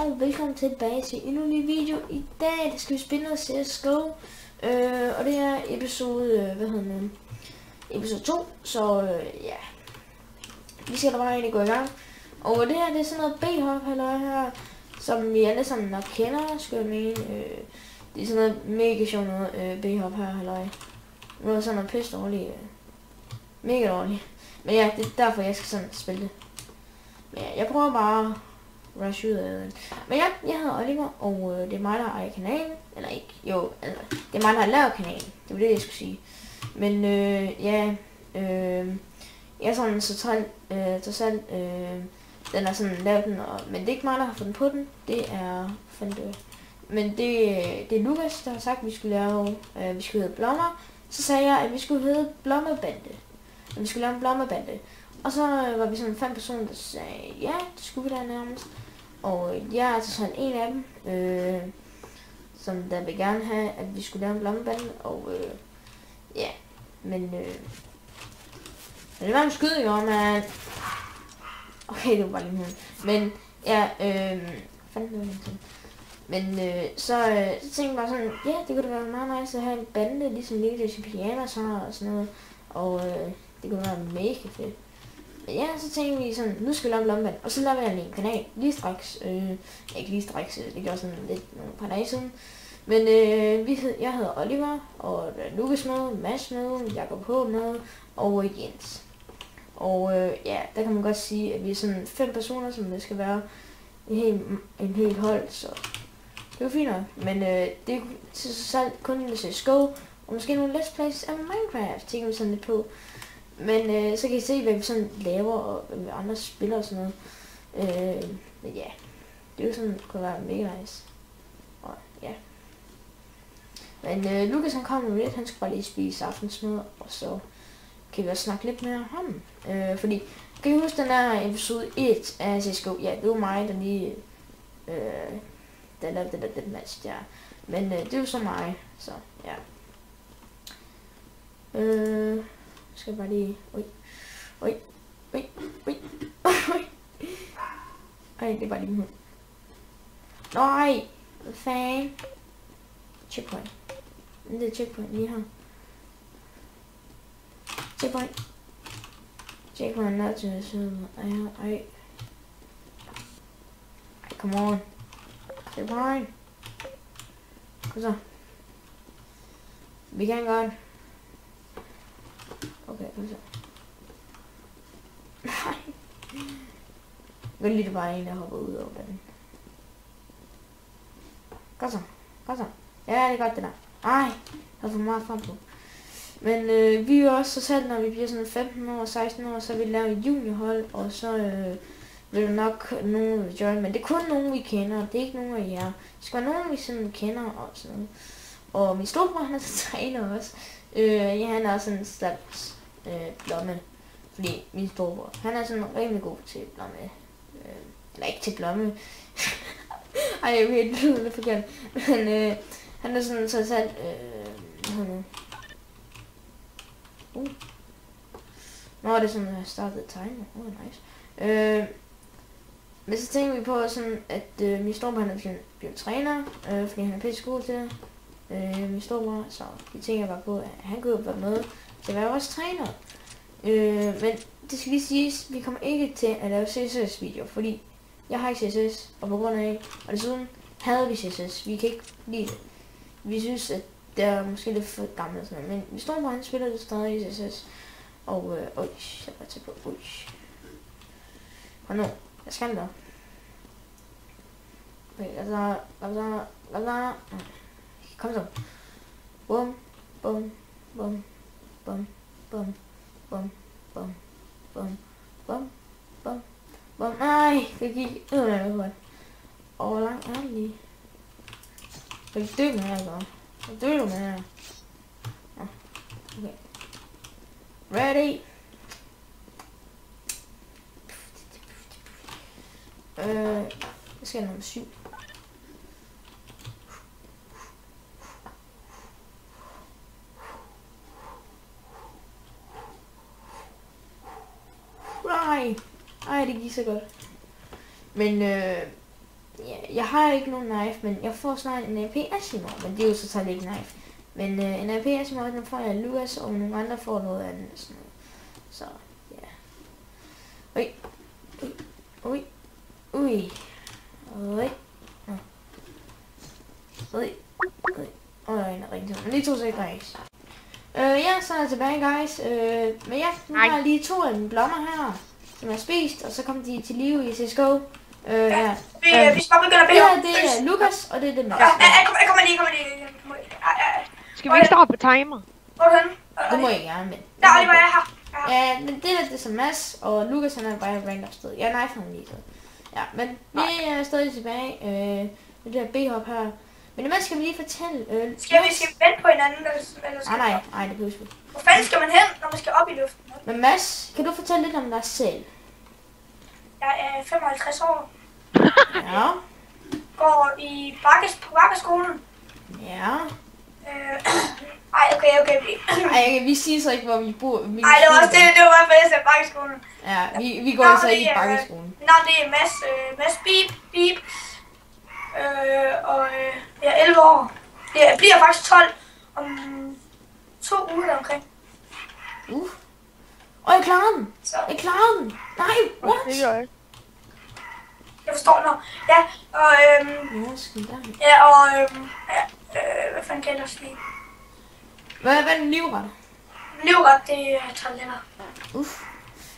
og velkommen tilbage til endnu en ny video. I dag skal vi spille noget CSGO, og det er episode, episode 2, så ja, vi skal da bare egentlig gå i gang. Og det her, det er sådan noget B-hop her, som vi alle sammen nok kender, skal jeg mene. Det er sådan noget mega sjovt noget B-hop her, halløj. Nu er der sådan noget pisse dårligt, mega dårligt. Men ja, det er derfor jeg skal sådan spille det. Men ja, jeg prøver bare rush ud af det. Men ja, jeg hedder Oliver, og det er mig, der ejer kanalen. Eller ikke, jo, altså, det er mig, der har lavet kanalen. Det var det, jeg skulle sige. Men ja, jeg er sådan så trods den er sådan lavet den, men det er ikke mig, der har fundet på den. Det er, men det er Lukas, der har sagt, at vi skulle lave, vi skulle hedde Blommer. Så sagde jeg, at vi skulle hedde Blommebande. At vi skulle lave en Blommebande. Og så var vi sådan 5 personer, der sagde, ja, det skulle vi da nærmest. Og jeg er altså sådan en af dem, som der vil gerne have, at vi skulle lave en Blommebande. Og ja, men det var en skyd, jo, man. Okay, det var bare lige hund. Men ja, men så tænkte jeg bare sådan, ja, det kunne da være meget nice at have en bande, ligesom Lille Pianos og sådan noget. Og det kunne være mega fedt. Men ja, så tænkte vi sådan, nu skal vi lave en Blommebande. Og så lavede jeg en kanal lige straks. Ikke lige straks, det gjorde sådan lidt nogle par dage siden. Men jeg hedder Oliver, og der er Lukas med, Mads med, Jakob H med, og Jens. Og ja, der kan man godt sige, at vi er sådan 5 personer, som det skal være en hel hold, så det er fint nok. Men det er så kun en CSGO, og måske nogle let's plays af Minecraft, tænker vi sådan lidt på. Men så kan I se, hvad vi sådan laver, og hvad andre spiller og sådan noget. Men ja, det er jo sådan, det kunne være mega nice. Og ja. Men Lukas han kommer lidt, han skal bare lige spise aftensmad, og så kan vi også snakke lidt mere om ham. Fordi, kan I huske den der episode 1 af CSGO? Ja, det var mig, der lige der lavede det match der. Men det er jo så mig, så ja. Skal bare lige... Oj. Ej, det er bare lige min hund. Nej! Hvad fanden? Checkpoint. Det er checkpoint lige her. Checkpoint. Checkpoint not to the side. Ej, come on. Checkpoint. Kom så. Vi kan godt. Okay, kom så. Nej. Jeg lige bare en, der hopper ud over den. Kom så. Ja, det er godt det der. Ej, jeg har for meget frem på. Men vi er også så selv, når vi bliver sådan 15 år, 16 år, så vil vi lave et juniorhold, og så vil der nok nogen join, men det er kun nogen, vi kender, det er ikke nogen af jer. Det skal være nogen, vi sådan kender og sådan noget. Og min storebror, han er så træner også. Ja, han er også sådan en slags blomme, fordi min storebror, han er sådan rimelig god til blomme. Eller ikke til blomme. Ej, jeg ved ikke, det er forkert. Men han er sådan så selv, Nå, det er sådan, at jeg startede timer. Nice. Men så tænker vi på sådan, at min storebror han er blevet træner, fordi han er pisse god til det. Min storebror, så vi tænker bare på, at han kunne være med til at være vores træner. Men det skal lige siges, vi kommer ikke til at lave CSS-videoer, fordi jeg har ikke CSS, og på grund af, og desuden havde vi CSS, vi kan ikke lide det. Vi synes, at det er måske lidt for gammelt sådan noget, men min storebror han spiller det stadig i CSS. Og jeg var til på, og nu, jeg skal da. Okay, kom så. Bum. Nej, det gik ud af det godt. Og hvor langt er det lige? Jeg kan dø med her, så. Jeg dø med her. Okay. Ready? Jeg skal nummer 7. Nej, det gik så godt. Men Ja, jeg har ikke nogen knife, men jeg får snart en AP Asimov, men det er jo så tager ikke knife. Men en AP Asimov, den får jeg Lukas, og nogle andre får noget andet. Sådan noget. Så, ja. Ui. Ui. Ui. Ui. Ui. Men lige 2 sekunder, guys. Ja, så er jeg tilbage, guys. Men ja, nu har jeg lige 2 af mine blommer her, som er spist, og så kom de til live i CSGO. Ja. Vi skal bare begynde at bede Ja, det er Lukas, og det er det Mads. Jeg kommer lige. Skal vi ikke starte på timer? Hvor er du henne? Det må jeg gerne, men... Der, lige var jeg her. Ja, men det er som Mads, og Lukas han er bare et random sted. Jeg er knife ham lige så. Ja, men vi er stadig tilbage. Det der B-hop her. Men imens skal vi lige fortælle... Skal vi vente på hinanden? Eller skal Nej, det behøver vi. Hvor fanden skal man hen, når man skal op i luften? Men Mads, kan du fortælle lidt om dig selv? Jeg er 55 år. Ja. Går på Bakkeskolen. Ja. Ej, okay. Ej, vi siger så ikke, hvor vi bor. Ej, det var også det var bare for Bakkeskolen. Ja, vi går så ikke i Bakkeskolen. Navn det er Mads Beep. Og jeg er 11 år. Jeg bliver faktisk 12 om 2 uger der omkring. Og jeg klarer den. Så. Jeg klarer den. Nej, what? Det gør jeg ikke. Jeg forstår nu. Ja, og hvad fanden kan jeg ellers lide? Hvad er den livret? Livret, det er toiletter.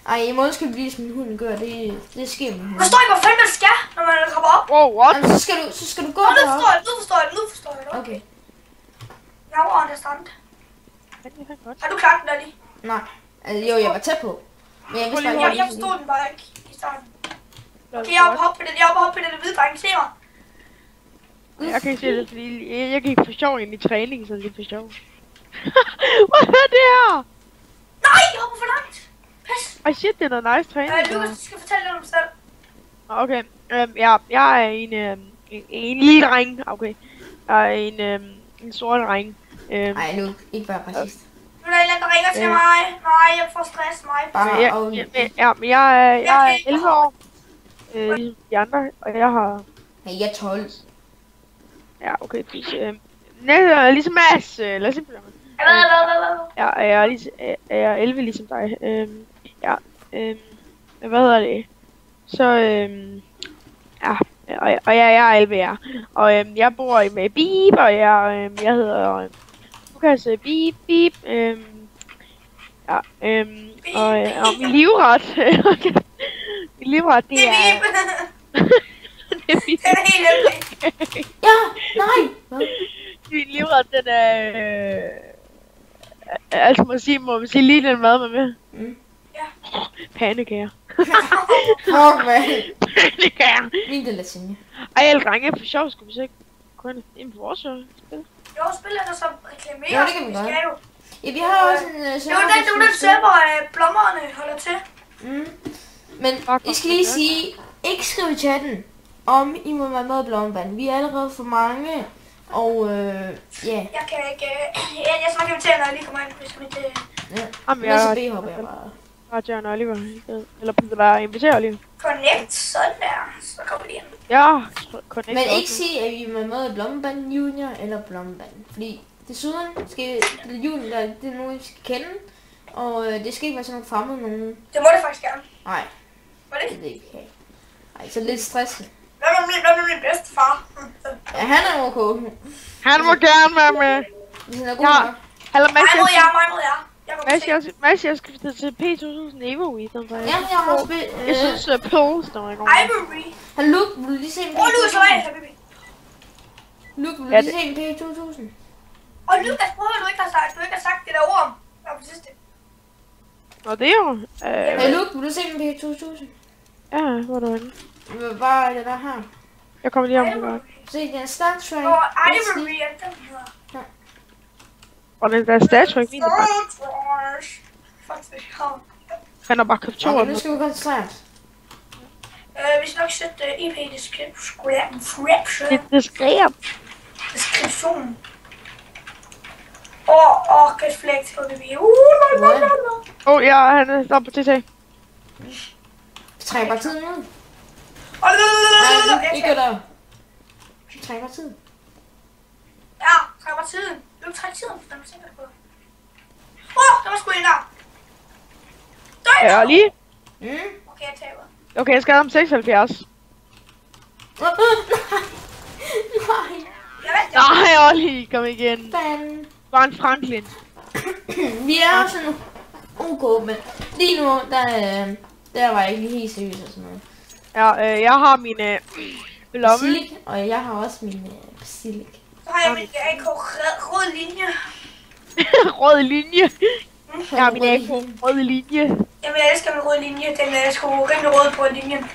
Ej, i morgen skal vi vise, min hund gør. Det sker med hunden. Forstår ikke, hvor fanden man skal, når man kommer op? Wow, what? Jamen, så skal du gå Nu deroppe. forstår jeg det. Okay. Jeg var understand. Godt. Har du klart den der lige? Nej. Altså, jo, jeg var tæt på. Men jeg vidste bare, Jeg forstod den bare ikke i starten. Okay, jeg er oppe og hoppe på den hvide dreng. Se mig. Jeg kan ikke se det, fordi jeg gik for sjov ind i træning, så det er for sjov. Hvad er det her? Nej, jeg hopper for langt. Pas. Ej shit, det er noget nice træning. Lukas, du skal fortælle lidt om dig selv. Okay, jeg er en lille dreng. Okay, jeg er en stor dreng. Nej, nu ikke bare racist. Nu er der en eller anden, der ringer til mig. Nej, jeg får stress mig. Bare Jeg er 11 år. Ligesom de andre, og jeg har... Nej, jeg er 12. Ja, okay, ligesom Mads. Lad os se på det. Jeg er 11 ligesom dig. Hvad hedder det? Så, ja, og jeg er 11, ja. Og jeg bor med Beep, og jeg hedder Lukas Beep. Ja, og min livret. Min livret, det er... Det er helt hemmeligt. Ja, nej. Hvad? Min livret, den er... Altså må man sige lige den mad med. Ja. Pandekager. Fuck, man. Pandekager. Min det lasagne. Ej, alle drenge, for sjov skulle vi så ikke kun ind på vores spil. Jo, spiller der så reklamerer. Jo, det kan vi godt. Ja, vi har også en det er den server, blommerne holder til. Men I skal lige sige, ikke skriv i chatten, om I må være med i Blommebanden. Vi er allerede for mange, og ja. Jeg kan ikke, jeg snakker med til, når jeg lige kommer ind, hvis vi det... Ja, jamen jeg så B-hopper jeg bare. Bare John Oliver, eller på det der inviterer lige. Connect, sådan der, så kommer de ind. Ja, connect. Men ikke sige, at vi må være med i Blommebanden Junior eller Blommebanden, fordi desuden skal Junior, det er nogen, vi skal kende, og det skal ikke være sådan nogle fremmede nogen. Det må det faktisk gerne. Nej. Var det? Det er ikke okay. Ej, så lidt stressende. Hvad med min bedste far? Ja, han er ok. Han må gerne være med. Hvis han er god nok. Hallo Mig mod jer. Mads, jeg skal til P2000 Evo i stedet for. Ja, jeg har også spillet. Jeg synes, at Pulse, der var i går. Ivory. Hallo, vil du lige se en Lukas, hvad er det, baby? Luke, vil du lige se en P2000? Og Lukas, prøv at du ikke har sagt det der ord om. Ja, på sidste. Nå, det er jo... Hey Luke, vil du se en P2000? Ja, hvor er du henne? Hvad er det der her? Jeg kommer lige om det godt. Se, det er en Star Trek. Og Ivory, er den hedder. Og den der Star Trek, min er bare... Fuck det, kom. Han har bare købt 2 Okay, nu skal vi koncentrere os. Vi skal nok sætte EP-description. Description. Og reflekt på det. Ja, han er stoppet på TT. Vi trækker bare tiden ud. Nej, Ikke der. trække mig tiden. Ja, træk mig tiden. Du træk tiden, for den tænker på. Der var sgu en der. Ja, lige. Okay, jeg taber. Okay, jeg skal om 76. Nej. Jeg ved det. Nej, Olli, kom igen. Fanden. Bare en Franklin. Vi er også sådan ok, men lige nu, der var jeg ikke helt seriøs og sådan noget. Ja, jeg har min blomme. Basilik, og jeg har også min basilik. Så har jeg min AK rød linje. Rød linje. Jeg har min AK rød linje. Jamen, jeg elsker min rød linje. Den er sgu rimelig rød på linjen.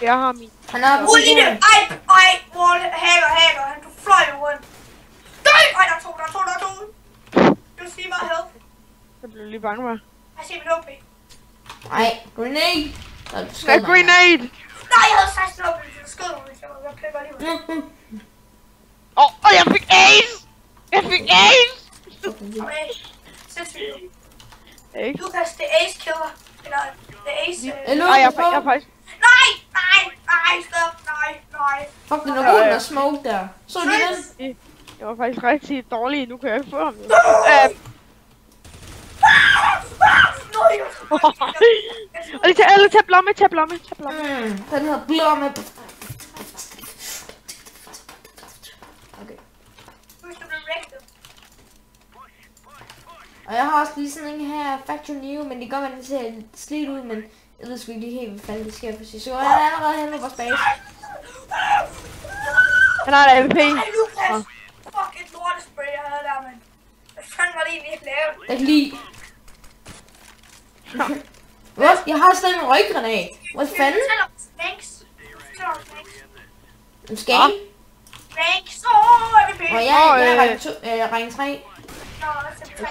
Jeg har min... Han er Rød linje! Ej! Wall, hacker. Han du fløj jo rundt. Ej, der er to. Du vil sige mig help. Jeg blev lige bange med. Jeg ser mit OP. Ej, grenade! Der grenade! Nej, jeg havde 16 OP, hvis jeg skød mig, hvis jeg plipper alligevel. Åh, jeg fik ace! Jeg fik ace! Okay, sindssygt. Ikke? Lukas, det er ace killer. Eller, det er ace... Nej, jeg er faktisk... Nej, stop, nej. Fuck, det er god, der smoke der. Så lige den. Jeg var faktisk rigtig dårlig, nu kan jeg ikke få ham. Og det tager tag blomme. Den hedder blomme. Okay. Og jeg har også lige sådan en her Factory New, men det gør, at den ser lidt slidt ud, men jeg ved sgu ikke helt, hvad fanden det sker præcis. Så jeg er allerede henne på vores base. Han har en AVP. Ej, Lukas! Fuck, et lortespray, jeg havde der, mand. Hvad fanden var det egentlig, jeg lavede? Jeg kan lide. Hvad? Jeg har stadig en røggranat. Hvad fanden? En skam? Snakes, er det pænt? Og jeg er ring 3.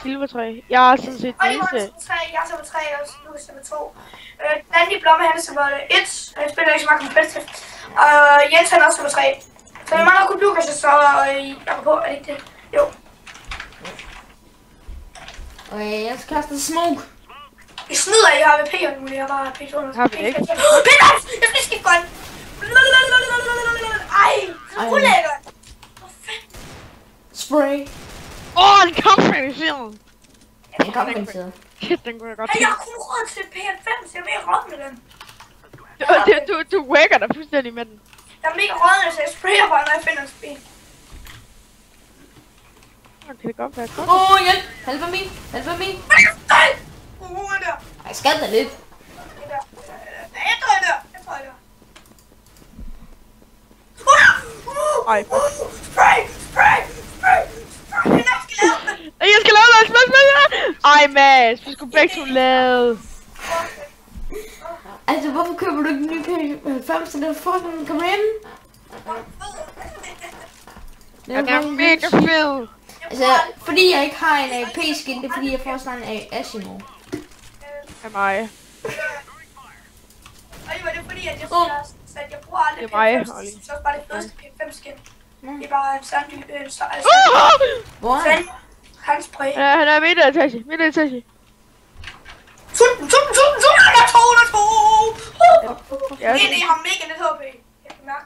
Silvertræ. Jeg er sådan set Og den det var eneste. nummer 3, jeg er nummer 3, og Lukas nummer 2. Danny Blomme, han er nummer 1, og jeg spiller ikke så meget competitive. Og Jens, han er også nummer 3. Så jeg mangler kun Lukas, så jeg er på, er det ikke det? Jo. Og jeg skal kaste smoke. I snyder, I har VP'er nu, jeg har bare P2. Har vi ikke? Peter! Jeg skal skifte grøn! Ej, ulækkert! Hvor fanden? Spray. En kampfinisheret. Den kom ind til. Shit, den kunne jeg godt Hey, lide. jeg har kun råd til P90, jeg er mere råd med den. Du wagger dig fuldstændig med den. Jeg er mega rådende, så jeg sprayer bare, når jeg finder en spil. Kan det godt være godt? Hjælp! Hjælp mig! Nej! Der. Jeg skal da lidt. Jeg tror, jeg dør. Ej, Spray! jeg skal lave noget smæk. Ej, Mads, vi skulle begge to lave. Altså, hvorfor køber du ikke en ny P90, så det er fucking come in? Den er mega fed. Altså, fordi jeg ikke har en AP-skin, det er fordi jeg får sådan en Asimo. Af mig. Og det var det fordi, at jeg bruger aldrig Det er mig, P90, Olli. så er det bare det første P5-skin. Det er bare en sanddyb, Hvor er han? handspray. Ja, han er midteretage. Sulten, han er 202! Ja, Jeg har mega lidt HP. Jeg kan mærke.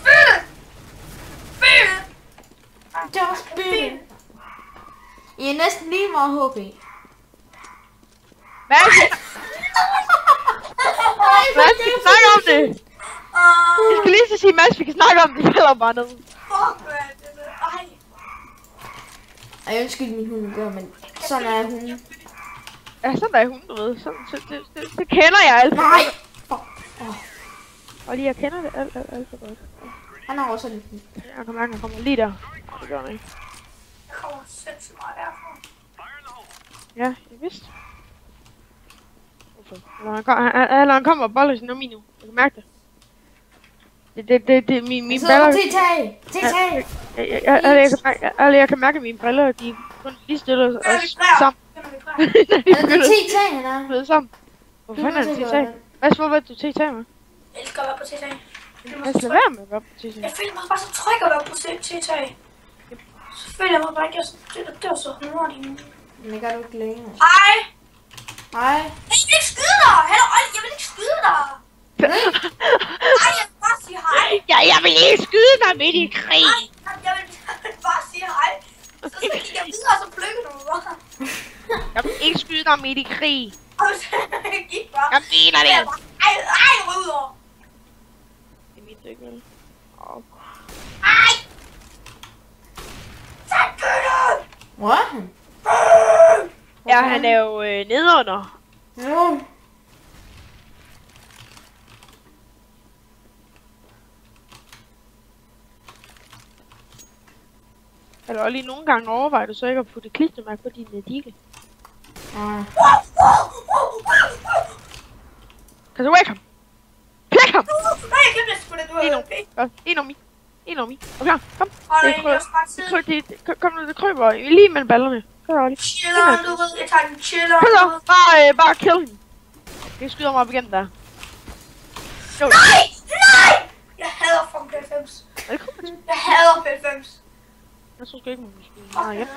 Fede! Just spin. I er næsten lige meget HP. Mads, vi kan snakke om det. Jeg skal lige så sige, Mads, vi kan snakke om det. Jeg falder bare ned. Fuck, man. Ej. Ej, undskyld min hund gør, men sådan er hun. Ja, sådan er hun, du ved. Sådan, det kender jeg alt for Nej! godt. Og lige, jeg kender det alt for godt. Han har også lidt. Jeg kan mærke, han kommer lige der. Det gør han ikke. Jeg kommer sindssygt meget derfra. Ja, jeg vidste. Eller han kommer og boller sin nummer nu. Jeg kan mærke det. Det er min Så briller. Jeg kan mærke, at mine briller, de kun lige stille og sammen. T-tag, han er. Blevet sammen. Hvor fanden er det T-tag? Hvad vil du T-tag med? Jeg elsker at være på T-tag. Hvad skal være med at være på T-tag? Jeg føler mig bare så tryg at være på T-tag. Så føler jeg mig bare ikke, det var så hurtigt. Men det gør du ikke længere. Hej! Hej. Jeg vil ikke skyde dig! Hallo, jeg vil ikke skyde dig! Nej, jeg vil bare sige vil ikke skyde mig midt i krig. Nej, jeg vil bare sige hej. Så gik jeg videre, og så plukkede du mig bare. Jeg vil ikke skyde dig midt i krig. Og så gik bare. Jeg mener det. Ej, rydder. Det er mit ikke, vel? Ej! Tak, Gønne! Hvor er han? Ja, han er jo nedenunder. Jo. Eller lige nogle gange overvejer du så ikke at putte klistermærke på din dikke. Nej. Kan du væk ham? Plæk ham! Nej, jeg glemte, at skulle du have En om mig. En om mig. Okay, kom. Kom nu, det kryber lige mellem ballerne. Chiller, du ved, jeg tager den chiller. Bare kill him. Det skyder mig op igen der. Nej! Nej! Jeg hader fucking P90. Jeg hader P90. Jeg tror sgu ikke, man kan skyde. Nej, ja.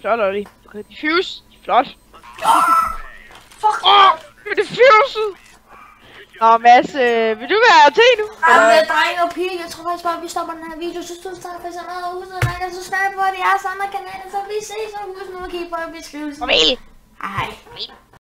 Flot, Olli. Du kan diffuse. Flot. Fuck. Du er diffuset. Nå, Mads, vil du være til nu? Jamen, drenge og piger, jeg tror faktisk bare, at vi stopper den her video. Så tusind tak for så meget, og husk at like og subscribe på de jeres andre kanaler, så vi ses, og husk nu at kigge på beskrivelsen. Farvel. Hej.